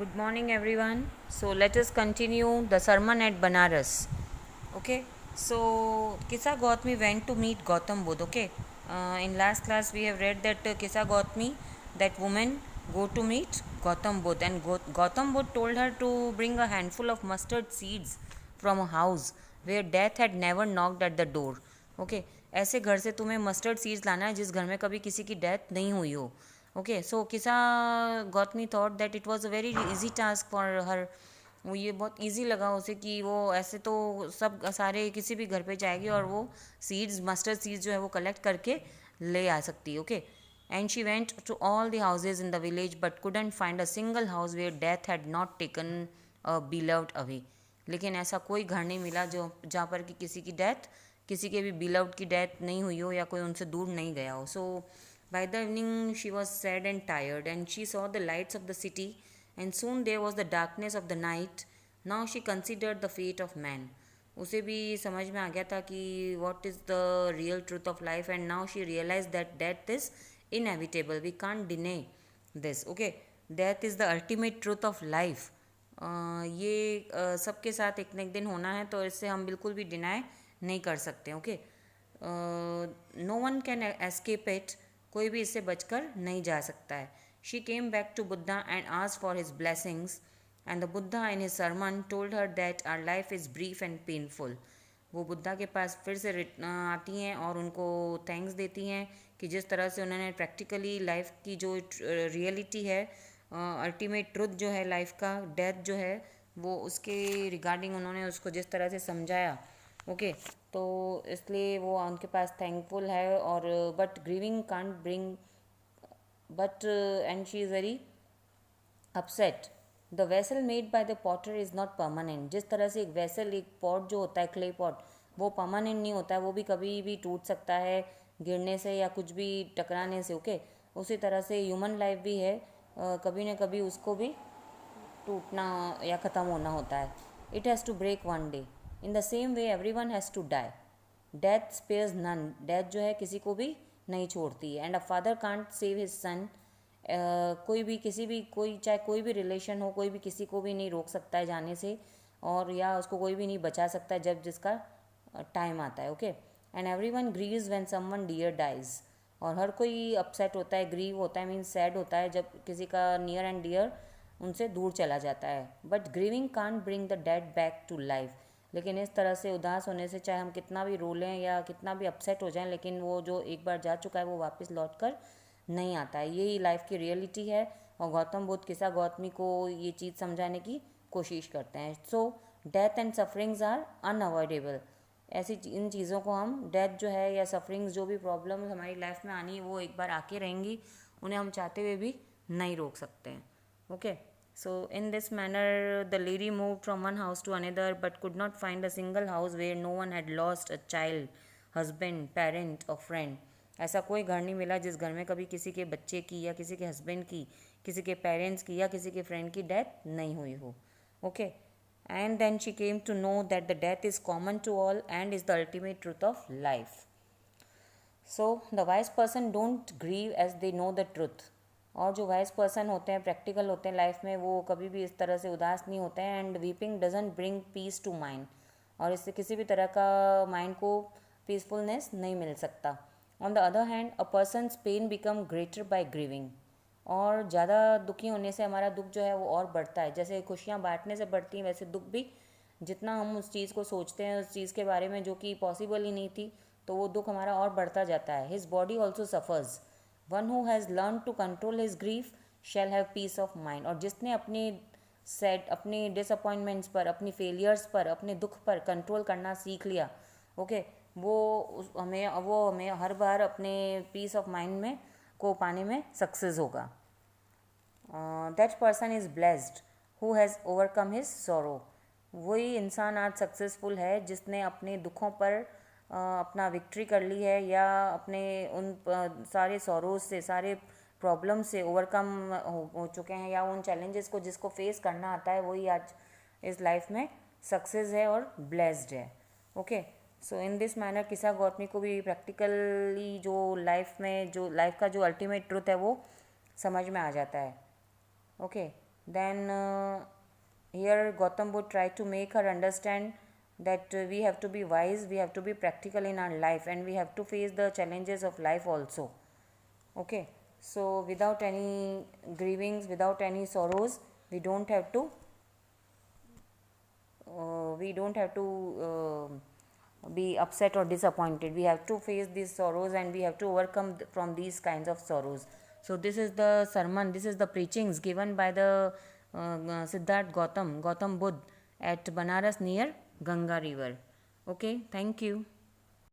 Good morning, everyone. So, let us continue the sermon at Banaras. Okay. So, Kisa Gautami went to meet Gautam Buddha. Okay. In last class, we have read that Kisa Gautami, that woman, go to meet Gautam Buddha, and Gautam Buddha told her to bring a handful of mustard seeds from a house where death had never knocked at the door. Okay. ऐसे घर से तुम्हें mustard seeds लाना है जिस घर में कभी किसी की डेथ नहीं हुई हो. ओके, सो किसा got me thought that it was a very easy task for her. वो ये बहुत इजी लगा उसे कि वो ऐसे तो सब सारे किसी भी घर पे जाएगी और वो सीड्स मस्टर्ड सीड्स जो है वो कलेक्ट करके ले आ सकती है. Okay, and she went to all the houses in the village but couldn't find a single house where death had not taken a beloved away. लेकिन ऐसा कोई घर नहीं मिला जो जहाँ पर कि किसी के भी बिलव्ड की डेथ नहीं हुई हो या कोई उनसे दूर नहीं गया हो. सो by the evening she was sad and tired, and she saw the lights of the city, and soon there was the darkness of the night. Now she considered the fate of man. उसे भी समझ में आ गया था कि what is the real truth of life, and now she realized that death is inevitable. We can't deny this. Okay, death is the ultimate truth of life. ये सबके साथ एक न एक दिन होना है, तो इससे हम बिल्कुल भी डिनाई नहीं कर सकते. Okay, no one can escape it. कोई भी इससे बचकर नहीं जा सकता है. She came back to Buddha and asked for his blessings, and the Buddha in his sermon told her that our life is brief and painful. वो बुद्धा के पास फिर से आती हैं और उनको थैंक्स देती हैं कि जिस तरह से उन्होंने प्रैक्टिकली लाइफ की जो रियलिटी है, अल्टीमेट ट्रुथ जो है लाइफ का, डेथ जो है, वो उसके रिगार्डिंग उन्होंने उसको जिस तरह से समझाया. ओके, तो इसलिए वो उनके पास थैंकफुल है. और but grieving can't bring but and she is very upset. The vessel made by the Potter is not permanent. जिस तरह से एक वेसल, एक पॉट जो होता है, क्ले पॉट, वो परमानेंट नहीं होता है. वो भी कभी भी टूट सकता है गिरने से या कुछ भी टकराने से. ओके, उसी तरह से ह्यूमन लाइफ भी है, कभी ना कभी उसको भी टूटना या ख़त्म होना होता है. It has to break one day. In the same way every one has to die. Death spares none. Death जो है किसी को भी नहीं छोड़ती है. And a father can't save his son. कोई भी किसी भी कोई चाहे कोई भी रिलेशन हो, कोई भी किसी को भी नहीं रोक सकता है जाने से, और या उसको कोई भी नहीं बचा सकता है जब जिसका टाइम आता है. Okay, and every one grieves when someone dear dies. और हर कोई अपसेट होता है, ग्रीव होता है, मीन्स सैड होता है जब किसी का नियर एंड डियर उनसे दूर चला जाता है. But grieving can't bring the dead back to life. लेकिन इस तरह से उदास होने से चाहे हम कितना भी रो लें या कितना भी अपसेट हो जाएं, लेकिन वो जो एक बार जा चुका है वो वापस लौट कर नहीं आता है. यही लाइफ की रियलिटी है. और गौतम बुद्ध किसा गौतमी को ये चीज़ समझाने की कोशिश करते हैं. So death and sufferings are unavoidable. ऐसी इन चीज़ों को हम, डेथ जो है या सफरिंग्स, जो भी प्रॉब्लम्स हमारी लाइफ में आनी है वो एक बार आके रहेंगी. उन्हें हम चाहते हुए भी नहीं रोक सकते हैं. Okay, so in this manner the lady moved from one house to another but could not find a single house where no one had lost a child, husband, parent or friend. ऐसा कोई घर नहीं मिला जिस घर में कभी किसी के बच्चे की या किसी के हस्बैंड की, किसी के पेरेंट्स की या किसी के फ्रेंड की डेथ नहीं हुई हो. Okay, and then she came to know that the death is common to all and is the ultimate truth of life. So the wise person don't grieve as they know the truth. और जो wise person होते हैं, practical होते हैं life में, वो कभी भी इस तरह से उदास नहीं होते हैं. And weeping doesn't bring peace to mind. और इससे किसी भी तरह का माइंड को पीसफुलनेस नहीं मिल सकता. On the other hand a person's pain become greater by grieving. और ज़्यादा दुखी होने से हमारा दुख जो है वो और बढ़ता है. जैसे खुशियाँ बांटने से बढ़ती हैं, वैसे दुख भी, जितना हम उस चीज़ को सोचते हैं, उस चीज़ के बारे में जो कि पॉसिबल ही नहीं थी, तो वो दुख हमारा और बढ़ता जाता है. His body also suffers. One who has learn to control his grief shall have peace of mind. और जिसने अपने सेट, अपने डिसअपॉइंटमेंट्स पर, अपनी फेलियर्स पर, अपने दुख पर कंट्रोल करना सीख लिया, ओके, वो हमें हर बार अपने पीस ऑफ माइंड में को पाने में सक्सेस होगा. That person is blessed who has overcome his सोरो. वही इंसान आज सक्सेसफुल है जिसने अपने दुखों पर अपना विक्ट्री कर ली है, या अपने उन सारे सॉरोज से, सारे प्रॉब्लम से ओवरकम हो चुके हैं, या उन चैलेंजेस को जिसको फेस करना आता है वही आज इस लाइफ में सक्सेस है और ब्लेस्ड है. Okay, so in this manner किसा गौतमी को भी प्रैक्टिकली जो लाइफ में, जो लाइफ का जो अल्टीमेट ट्रुथ है वो समझ में आ जाता है. Okay, Then here Gautam Buddha tried to make her understand that we have to be wise, we have to be practical in our life, and we have to face the challenges of life also. Okay, so without any grievings, without any sorrows, we don't have to be upset or disappointed. We have to face these sorrows, and we have to overcome from these kinds of sorrows. So this is the sermon, this is the preachings given by the Siddharth Gautam Buddha at Banaras near Ganga river. Okay, thank you.